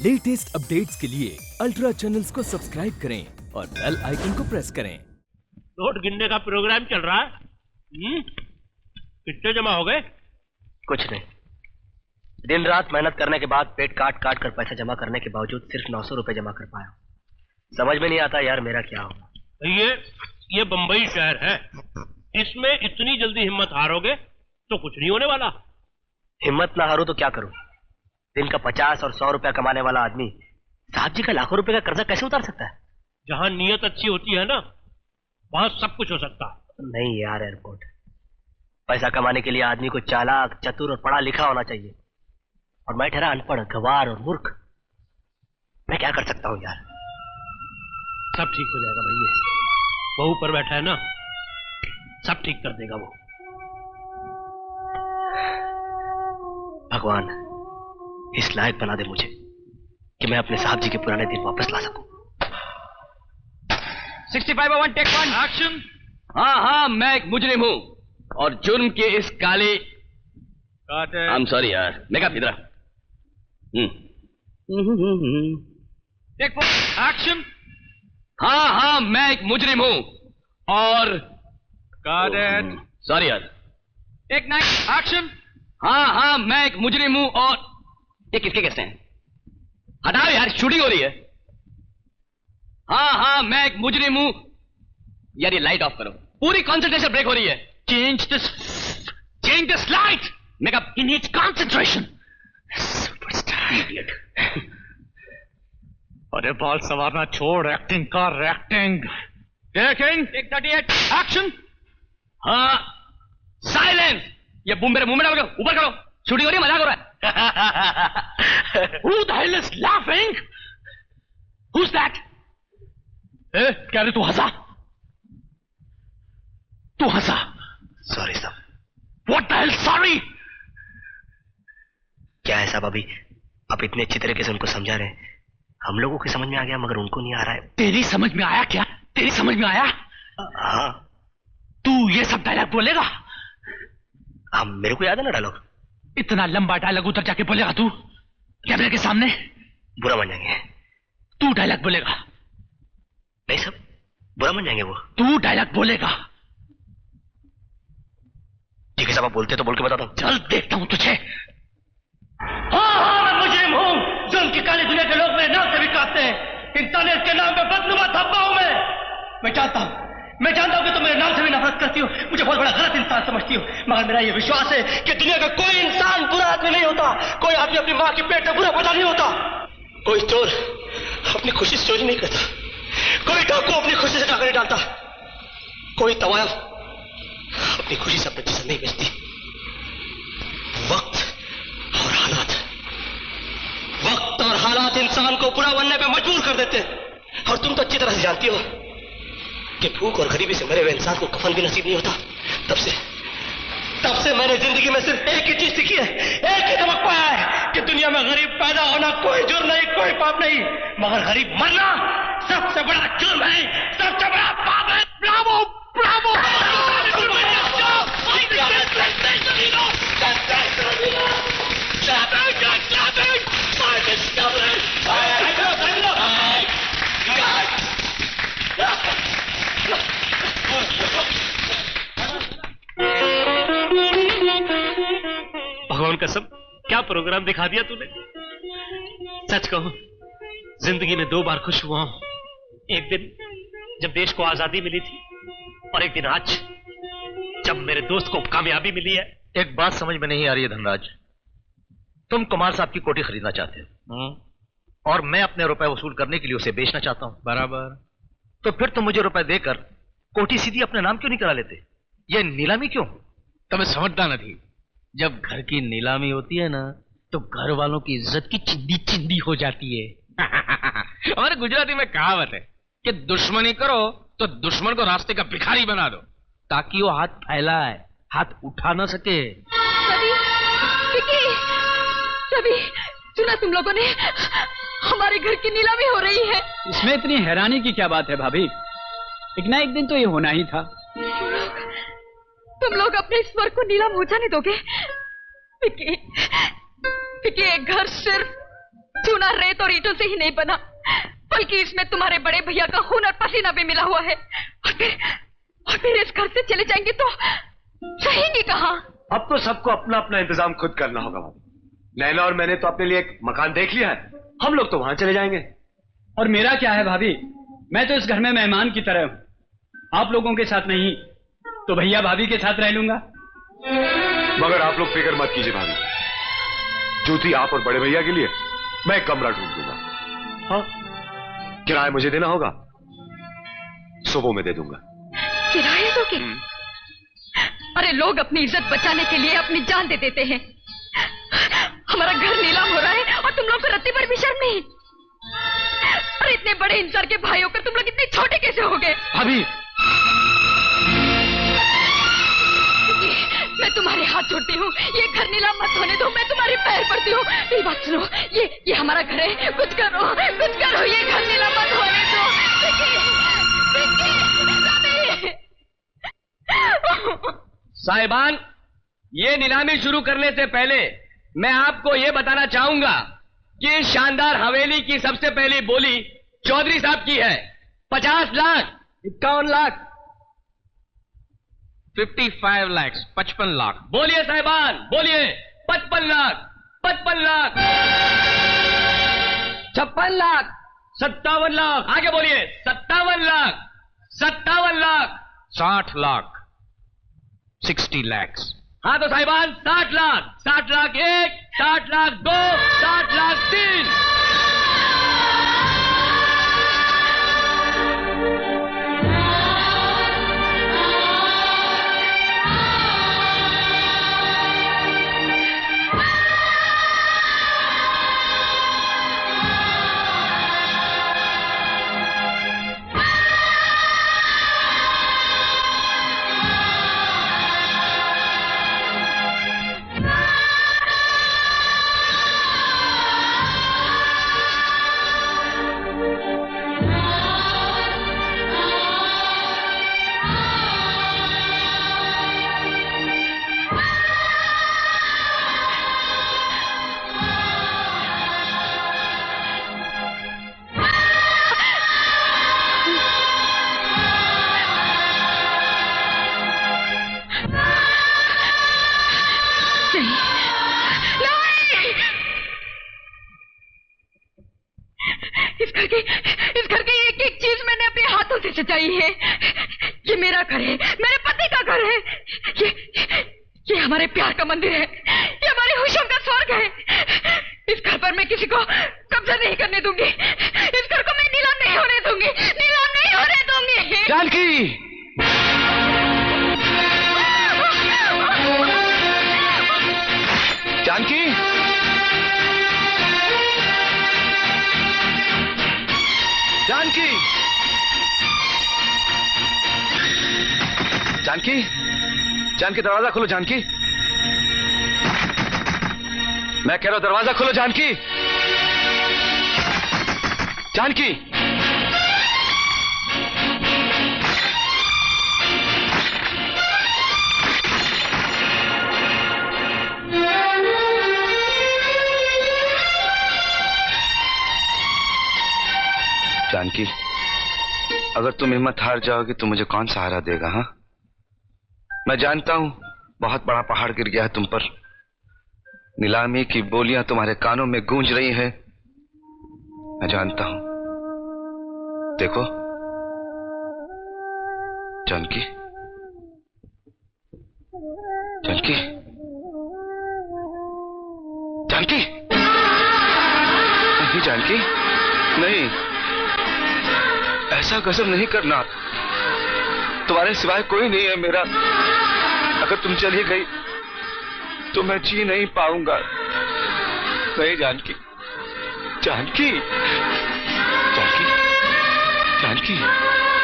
Latest updates के लिए ultra channels को सब्सक्राइब करें और बेल आइकन को प्रेस करें। नोट गिनने का प्रोग्राम चल रहा है। कितने जमा हो गए? कुछ नहीं। दिन रात मेहनत करने के बाद पेट काट काट कर पैसा जमा करने के बावजूद सिर्फ 900 रुपए जमा कर पाया। समझ में नहीं आता यार मेरा क्या होगा। ये बंबई शहर है, इसमें इतनी जल्दी हिम्मत हारोगे तो कुछ नहीं होने वाला। हिम्मत ना हारो तो क्या करूं? दिन का 50 और 100 रुपया कमाने वाला आदमी साहब जी का लाखों रुपए का कर्जा कैसे उतार सकता है? जहां नियत अच्छी होती है ना, वहां सब कुछ हो सकता है। नहीं यार एयरपोर्ट, पैसा कमाने के लिए आदमी को चालाक, चतुर और पढ़ा लिखा होना चाहिए, और मैं ठहरा अनपढ़, गवार और मूर्ख। मैं क्या कर सकता हूँ यार? सब ठीक हो जाएगा भैया, वो ऊपर बैठा है ना, सब ठीक कर देगा वो। भगवान इस लायक बना दे मुझे कि मैं अपने साहब जी के पुराने दिन वापस ला सकूं। 6501 टेक 1 एक्शन। हाँ, मैं एक मुजरिम हूं और जुर्म के इस काले आई एम सॉरी यार, मेकअप इधर। Take 4 action. हाँ, मैं एक मुजरिम हूं और सॉरी यार। Take 9 action. हाँ, मैं एक मुजरिम हूं और ये किसके कैसे हैं? हटाओ यार, शूटिंग हो रही है। हाँ, मैं एक मुजरिम हूं। यार ये लाइट ऑफ करो, पूरी कंसंट्रेशन ब्रेक हो रही है। Change this light. Makeup in needs concentration. Superstar idiot. अरे बाल सवारना छोड़, एक्टिंग कर, एक्टिंग। Taking take 38 action. हाँ, साइलेंस। ये बूम मेरे मुंह में डाल के ऊपर करो। शूटिंग हो रही है, मजाक हो रहा है। Who the hell is laughing? Who's that? क्या रे, तू हंसा? सॉरी साहब। What the hell sorry? क्या है साहब, अभी आप इतने अच्छी तरीके से उनको समझा रहे हैं, हम लोगों की समझ में आ गया मगर उनको नहीं आ रहा है। तेरी समझ में आया क्या? तेरी समझ में आया? हाँ। तू ये सब डायलॉग बोलेगा? हाँ, मेरे को याद है ना डायलॉग। इतना लंबा डायलॉग उधर जाके बोलेगा तू कैमरे के सामने? बुरा मान जाएंगे। तू डायलॉग बोलेगा? नहीं साहब, बुरा मान जाएंगे वो। तू डायलॉग बोलेगा? ठीक है साहब, आप बोलते तो बोल के बताता हूँ। चल देखता हूँ तुझे। हाँ, मैं मुजरिम हूँ। जुल्म की काली दुनिया के लोग मेरे नाम से भी काटते हैं। इंसानियत के नाम पे बदनुमा धब्बा हूँ मैं जानता हूं कि तुम मेरे नाम से भी नफरत करती हो, मुझे बहुत बड़ा गलत इंसान समझती हो, मगर मेरा ये विश्वास है कि दुनिया का कोई इंसान बुरा आदमी नहीं होता। कोई आदमी अपनी माँ के पेट में बुरा पैदा नहीं होता। कोई चोर अपनी खुशी से चोरी नहीं करता, कोई डाकू अपनी खुशी से डाका नहीं डालता, कोई तवायल अपनी खुशी से अपने जिस्म नहीं बेचती। वक्त और हालात इंसान को बुरा बनने पे मजबूर कर देते हैं। और तुम तो अच्छी तरह से जानती हो कि भूख और गरीबी से मरे हुए इंसान को कफन भी नसीब नहीं होता। तब से मैंने जिंदगी में सिर्फ एक ही चीज सीखी है, एक ही सबक पाया है कि दुनिया में गरीब पैदा होना कोई जुर्म नहीं, कोई पाप नहीं, मगर गरीब मरना सबसे बड़ा जुर्म है, सबसे बड़ा पाप है। Bravo, Bravo. भगवान कसम, क्या प्रोग्राम दिखा दिया तूने। सच कहूं, जिंदगी में 2 बार खुश हुआ हूं। एक दिन जब देश को आजादी मिली थी, और एक दिन आज जब मेरे दोस्त को कामयाबी मिली है। एक बात समझ में नहीं आ रही है धनराज, तुम कुमार साहब की कोठी खरीदना चाहते हो और मैं अपने रुपए वसूल करने के लिए उसे बेचना चाहता हूं। बराबर। तो फिर तुम मुझे रुपए देकर कोठी सीधी अपने नाम क्यों नहीं करा लेते? ये नीलामी क्यों? तुम्हें समझता नहीं, जब घर की नीलामी होती है ना, तो घर वालों की इज्जत की चिंदी चिंदी हो जाती है। हमारे गुजराती में कहावत है कि दुश्मनी करो तो दुश्मन को रास्ते का भिखारी बना दो, ताकि वो हाथ फैलाए, हाथ उठा ना सके। रवि, सुना तुम लोगों ने? हमारे घर की नीलामी हो रही है। इसमें इतनी हैरानी की क्या बात है भाभी? एक ना एक दिन तो ये होना ही था। तुम लोग अपने स्वर को नीलाम हो जाने दोगे? विकी, एक घर सिर्फ तू गुनाह रेत और ईंटों से ही नहीं बना, बल्कि इसमें तुम्हारे बड़े भैया का खून और पसीना भी मिला हुआ है। और फिर इस घर से चले जाएंगे तो रहेंगे कहाँ? अब तो सबको अपना अपना इंतजाम खुद करना होगा भाभी। नैना और मैंने तो अपने लिए एक मकान देख लिया है, हम लोग तो वहां चले जाएंगे। और मेरा क्या है भाभी, मैं तो इस घर में मेहमान की तरह हूं। आप लोगों के साथ नहीं तो भैया भाभी के साथ रह लूंगा। मगर आप लोग फिक्र मत कीजिए भाभी, जूती आप और बड़े भैया के लिए मैं एक कमरा ढूंढ दूंगा। हाँ, किराया मुझे देना होगा, सुबह में दे दूंगा। किराया दोगे? अरे लोग अपनी इज्जत बचाने के लिए अपनी जान दे देते हैं। हमारा घर नीलाम हो रहा है और तुम लोग को रत्ती भर भी शर्म नहीं। अरे इतने बड़े इंसान के भाई होकर तुम लोग इतने छोटे कैसे हो गए? भाभी, मैं तुम्हारे हाथ जोड़ती हूँ, ये घर नीलाम मत होने दो, मैं तुम्हारे पैर पड़ती हूँ। मेरी बात सुनो, ये हमारा घर है, कुछ करो, ये घर नीलाम मत होने दो। साहिबान, ये नीलामी शुरू करने से पहले मैं आपको ये बताना चाहूंगा कि इस शानदार हवेली की सबसे पहली बोली चौधरी साहब की है। 50 लाख, 51 लाख, 55 लाख, 55 लाख। बोलिए साहिबान, बोलिए। 55 लाख, 55 लाख, 56 लाख, 57 लाख, आगे बोलिए। 57 लाख, 57 लाख, 60 लाख, 60 lakhs। हाँ तो साहिबान 60 लाख, 60 लाख 1, 60 लाख 2, 60 लाख 3। इस घर की एक एक चीज मैंने अपने हाथों से सजाई है। ये मेरा घर है, मेरे पति का घर है, ये हमारे प्यार का मंदिर है, ये हमारी खुशियों का स्वर्ग है। इस घर पर मैं किसी को कब्जा नहीं करने दूंगी, इस घर को मैं नीलाम नहीं होने दूंगी, नीलाम नहीं होने दूंगी। जानकी, जानकी, जानकी, जानकी, जानकी दरवाजा खोलो। जानकी, मैं कह रहा हूं दरवाजा खोलो। जानकी, जानकी, जानकी, अगर तुम हिम्मत हार जाओगी तो मुझे कौन सहारा देगा? हाँ, मैं जानता हूं बहुत बड़ा पहाड़ गिर गया है तुम पर, नीलामी की बोलियां तुम्हारे कानों में गूंज रही हैं, मैं जानता हूं। देखो जानकी, जानकी, जानकी, नहीं जानकी, नहीं, ऐसा गजब नहीं करना। तुम्हारे सिवाय कोई नहीं है मेरा। अगर तुम चली गई तो मैं जी नहीं पाऊंगा। नहीं जानकी, जानकी, जानकी, जानकी,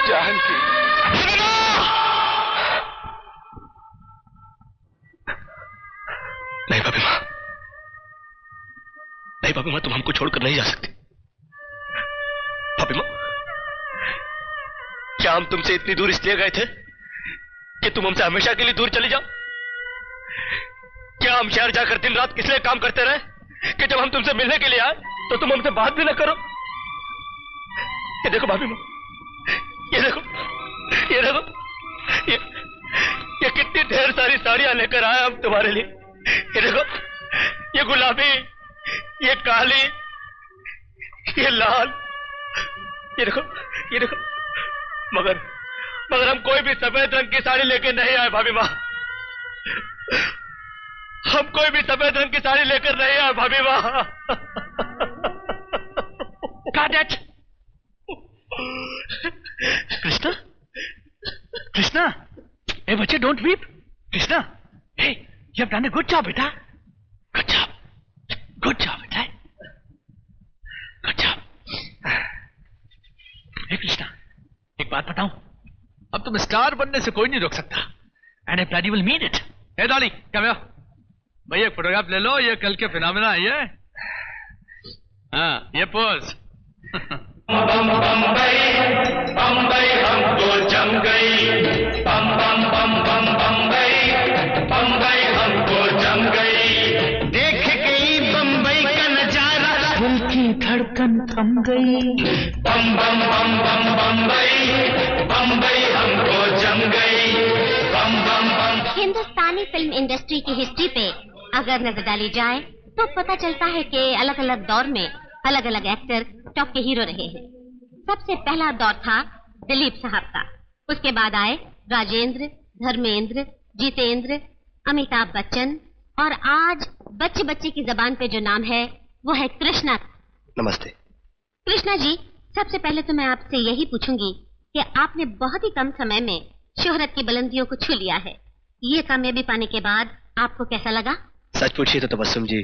जानकी। नहीं भाभी माँ, नहीं भाभी माँ, तुम हमको छोड़कर नहीं जा सकती। भाभी माँ, क्या हम तुमसे इतनी दूर इसलिए गए थे कि तुम हमसे हमेशा के लिए दूर चली जाओ? क्या हम शहर जाकर दिन रात इसलिए काम करते रहे कि जब हम तुमसे मिलने के लिए आए तो तुम हमसे बात भी ना करो। ये देखो भाभी माँ, ये देखो, ये देखो, ये कितनी ढेर सारी साड़ियां लेकर आए हम तुम्हारे लिए। ये देखो, ये गुलाबी, ये काली, ये लाल, ये देखो, ये देखो। मगर हम कोई भी सफेद रंग की साड़ी लेकर नहीं आए भाभी माँ। हम कोई भी सफेद रंग की साड़ी लेकर नहीं आए भाभी माँ। कृष्णा, कृष्णा, ए बच्चे, don't weep. Krishna, hey, you have done a good job बेटा, गुड जॉब, गुड जॉब बेटा, गुड जॉब। हे कृष्णा, एक बात बताऊं, अब तुम स्टार बनने से कोई नहीं रोक सकता, and I bloody will mean it. Hey Dolly, come here, भैया एक फोटोग्राफ ले लो, ये कल के फिनोमेना है ये। हाँ, ये पोज। बम्बई हमको जम गई, बम बम बम बम बम्बई हमको जम गई। देख गई बम्बई का नजारा, दिल की धड़कन थम गई। बम बम बम बम बम्बई हमको जम गई, बम बम बम। हिंदुस्तानी फिल्म इंडस्ट्री की हिस्ट्री पे अगर नजर डाली जाए तो पता चलता है कि अलग अलग दौर में अलग अलग एक्टर टॉप के हीरो रहे हैं। सबसे पहला दौर था दिलीप साहब का, उसके बाद आए राजेंद्र, धर्मेंद्र, जितेंद्र, अमिताभ बच्चन, और आज बच्चे बच्चे की जबान पे जो नाम है वो है कृष्णा। नमस्ते कृष्णा जी, सबसे पहले तो मैं आपसे यही पूछूंगी कि आपने बहुत ही कम समय में शोहरत की बुलंदियों को छू लिया है। ये कामयाबी पाने के बाद आपको कैसा लगा? सच पूछिए तो तबस्सुम जी,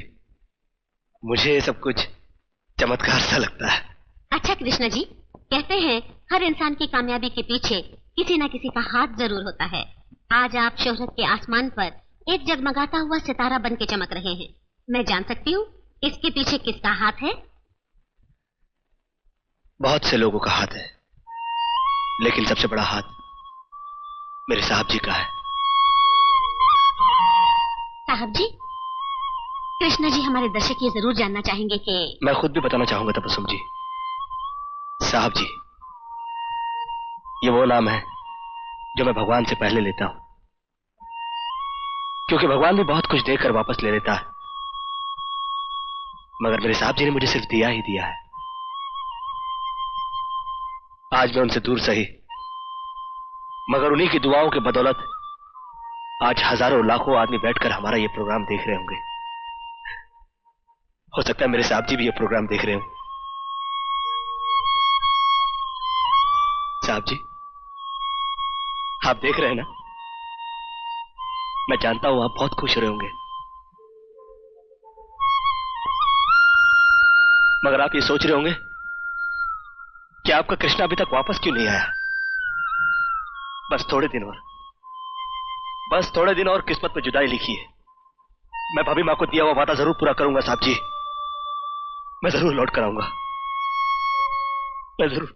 मुझे सब कुछ चमत्कार सा लगता है। अच्छा कृष्णा जी, कहते हैं हर इंसान की कामयाबी के पीछे किसी न किसी का हाथ जरूर होता है। आज आप शोहरत के आसमान पर एक जगमगाता हुआ सितारा बन के चमक रहे हैं। मैं जान सकती हूँ इसके पीछे किसका हाथ है? बहुत से लोगों का हाथ है, लेकिन सबसे बड़ा हाथ मेरे साहब जी का है। साहब जी? कृष्णा जी, हमारे दर्शक ये जरूर जानना चाहेंगे कि मैं खुद भी बताना चाहूंगा तबस्सुम जी। साहब जी, ये वो नाम है जो मैं भगवान से पहले लेता हूं, क्योंकि भगवान भी बहुत कुछ देकर वापस ले लेता है, मगर मेरे साहब जी ने मुझे सिर्फ दिया ही दिया है। आज मैं उनसे दूर सही, मगर उन्हीं की दुआओं के बदौलत आज हजारों लाखों आदमी बैठकर हमारा ये प्रोग्राम देख रहे होंगे। हो सकता है मेरे साहब जी भी ये प्रोग्राम देख रहे हो। साहब जी, आप देख रहे हैं ना? मैं जानता हूं आप बहुत खुश हो रहे होंगे, मगर आप ये सोच रहे होंगे कि आपका कृष्णा अभी तक वापस क्यों नहीं आया। बस थोड़े दिन और, बस थोड़े दिन और किस्मत में जुदाई लिखी है। मैं भाभी मां को दिया हुआ वादा जरूर पूरा करूंगा साहब जी, मैं जरूर लौट कर आऊंगा, मैं जरूर।